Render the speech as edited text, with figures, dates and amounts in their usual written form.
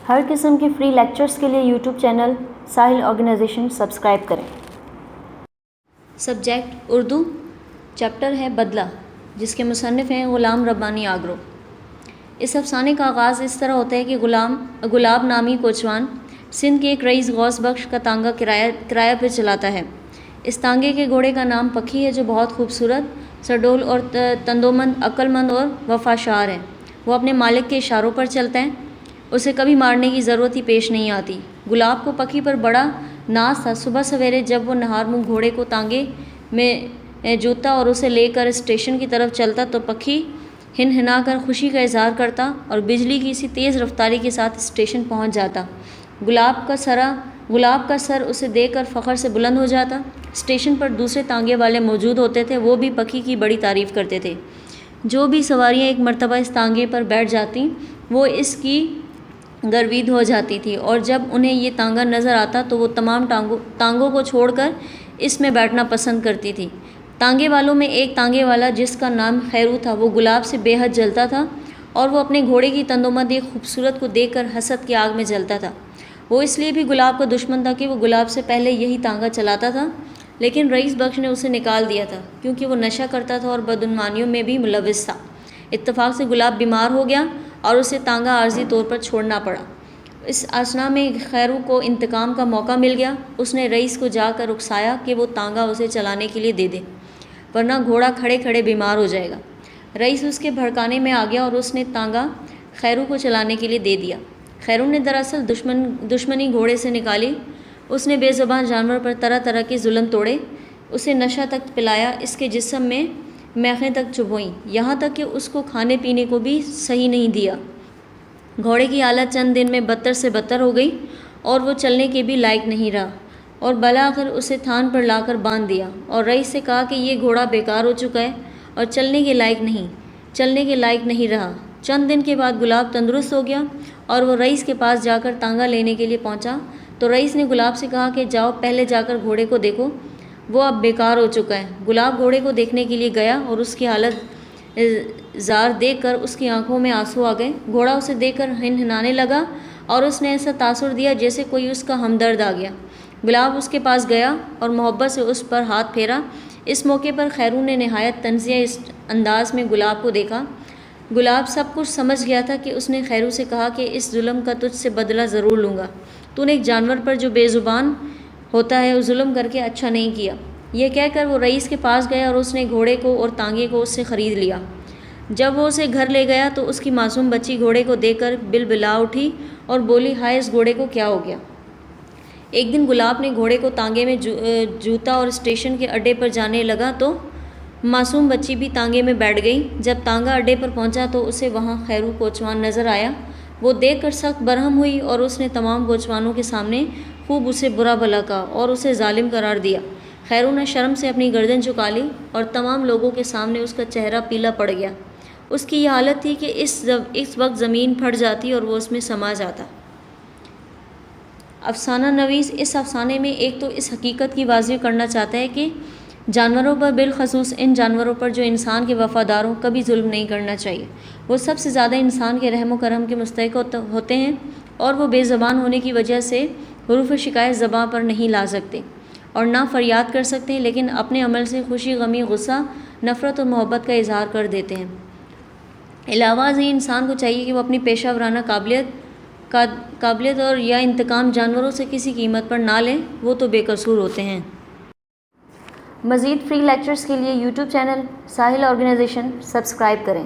ہر قسم کے free lectures کے لیے یوٹیوب چینل ساحل آرگنائزیشن سبسکرائب کریں۔ سبجیکٹ اردو، چیپٹر ہے بدلہ، جس کے مصنف ہیں غلام ربانی آگرو۔ اس افسانے کا آغاز اس طرح ہوتا ہے کہ گلاب نامی کوچوان سندھ کے ایک رئیس غوث بخش کا تانگا کرایہ پہ چلاتا ہے۔ اس تانگے کے گھوڑے کا نام پکھی ہے، جو بہت خوبصورت، سڈول اور تندومند، عقل مند اور وفاشار ہے۔ وہ اپنے مالک کے اشاروں پر چلتا ہے، اسے کبھی مارنے کی ضرورت ہی پیش نہیں آتی۔ گلاب کو پکھی پر بڑا ناز تھا۔ صبح سویرے جب وہ نہار منہ گھوڑے کو تانگے میں جوتتا اور اسے لے کر اسٹیشن کی طرف چلتا تو پکھی ہنہنا کر خوشی کا اظہار کرتا اور بجلی کی سی تیز رفتاری کے ساتھ اسٹیشن پہنچ جاتا۔ گلاب کا سر اسے دیکھ کر فخر سے بلند ہو جاتا۔ اسٹیشن پر دوسرے تانگے والے موجود ہوتے تھے، وہ بھی پکھی کی بڑی تعریف کرتے تھے۔ جو بھی سواریاں ایک مرتبہ اس تانگے پر بیٹھ جاتیں وہ اس کی گروید ہو جاتی تھی، اور جب انہیں یہ تانگا نظر آتا تو وہ تمام تانگوں کو چھوڑ کر اس میں بیٹھنا پسند کرتی تھی۔ تانگے والوں میں ایک تانگے والا، جس کا نام خیرو تھا، وہ گلاب سے بے حد جلتا تھا، اور وہ اپنے گھوڑے کی تندومند ایک خوبصورت کو دیکھ کر حسد کی آگ میں جلتا تھا۔ وہ اس لیے بھی گلاب کا دشمن تھا کہ وہ گلاب سے پہلے یہی تانگا چلاتا تھا، لیکن رئیس بخش نے اسے نکال دیا تھا، کیونکہ وہ نشہ کرتا تھا اور بدعنوانیوں میں بھی ملوث تھا۔ اتفاق سے گلاب بیمار ہو گیا اور اسے تانگا عارضی طور پر چھوڑنا پڑا۔ اس اثنا میں خیرو کو انتقام کا موقع مل گیا۔ اس نے رئیس کو جا کر اکسایا کہ وہ تانگا اسے چلانے کے لیے دے دے، ورنہ گھوڑا کھڑے کھڑے بیمار ہو جائے گا۔ رئیس اس کے بھڑکانے میں آ گیا اور اس نے تانگا خیرو کو چلانے کے لیے دے دیا۔ خیرو نے دراصل دشمنی گھوڑے سے نکالی۔ اس نے بے زبان جانور پر طرح طرح کے ظلم توڑے، اسے نشہ تک پلایا، اس کے جسم میں میخیں تک چبھوئیں، یہاں تک کہ اس کو کھانے پینے کو بھی صحیح نہیں دیا۔ گھوڑے کی حالت چند دن میں بدتر سے بدتر ہو گئی اور وہ چلنے کے بھی لائق نہیں رہا، اور بالآخر اسے تھان پر لا کر باندھ دیا اور رئیس سے کہا کہ یہ گھوڑا بیکار ہو چکا ہے اور چلنے کے لائق نہیں رہا۔ چند دن کے بعد گلاب تندرست ہو گیا اور وہ رئیس کے پاس جا کر تانگا لینے کے لیے پہنچا تو رئیس نے گلاب سے کہا کہ جاؤ پہلے جا کر گھوڑے کو دیکھو، وہ اب بیکار ہو چکا ہے۔ گلاب گھوڑے کو دیکھنے کے لیے گیا اور اس کی حالت زار دیکھ کر اس کی آنکھوں میں آنسو آ گئے۔ گھوڑا اسے دیکھ کر ہنہنانے لگا اور اس نے ایسا تاثر دیا جیسے کوئی اس کا ہمدرد آ گیا۔ گلاب اس کے پاس گیا اور محبت سے اس پر ہاتھ پھیرا۔ اس موقع پر خیرو نے نہایت طنزیہ انداز میں گلاب کو دیکھا۔ گلاب سب کچھ سمجھ گیا تھا کہ اس نے خیرو سے کہا کہ اس ظلم کا تجھ سے بدلہ ضرور لوں گا، تو نے ایک جانور پر جو بے زبان ہوتا ہے ظلم کر کے اچھا نہیں کیا۔ یہ کہہ کر وہ رئیس کے پاس گیا اور اس نے گھوڑے کو اور تانگے کو اس سے خرید لیا۔ جب وہ اسے گھر لے گیا تو اس کی معصوم بچی گھوڑے کو دیکھ کر بلبلا اٹھی اور بولی، ہائے اس گھوڑے کو کیا ہو گیا۔ ایک دن گلاب نے گھوڑے کو تانگے میں جوتا اور اسٹیشن کے اڈے پر جانے لگا تو معصوم بچی بھی تانگے میں بیٹھ گئی۔ جب تانگا اڈے پر پہنچا تو اسے وہاں خیرو کوچوان نظر آیا۔ وہ دیکھ کر سخت برہم ہوئی اور اس نے تمام کوچوانوں کے سامنے خوب اسے برا بھلا کہا اور اسے ظالم قرار دیا۔ خیرو نے شرم سے اپنی گردن جھکا لی اور تمام لوگوں کے سامنے اس کا چہرہ پیلا پڑ گیا۔ اس کی یہ حالت تھی کہ اس وقت زمین پھٹ جاتی اور وہ اس میں سما جاتا۔ افسانہ نویس اس افسانے میں ایک تو اس حقیقت کی واضح کرنا چاہتا ہے کہ جانوروں پر، بالخصوص ان جانوروں پر جو انسان کے وفادار ہوں، کبھی ظلم نہیں کرنا چاہیے۔ وہ سب سے زیادہ انسان کے رحم و کرم کے مستحق ہوتے ہیں، اور وہ بے زبان ہونے کی وجہ سے حروف شکایت زباں پر نہیں لا سکتے اور نہ فریاد کر سکتے ہیں، لیکن اپنے عمل سے خوشی، غمی، غصہ، نفرت اور محبت کا اظہار کر دیتے ہیں۔ علاوہ ازیں انسان کو چاہیے کہ وہ اپنی پیشہ ورانہ قابلیت اور یا انتقام جانوروں سے کسی قیمت پر نہ لیں، وہ تو بے قصور ہوتے ہیں۔ مزید فری لیکچرز کے لیے یوٹیوب چینل ساحل آرگنائزیشن سبسکرائب کریں۔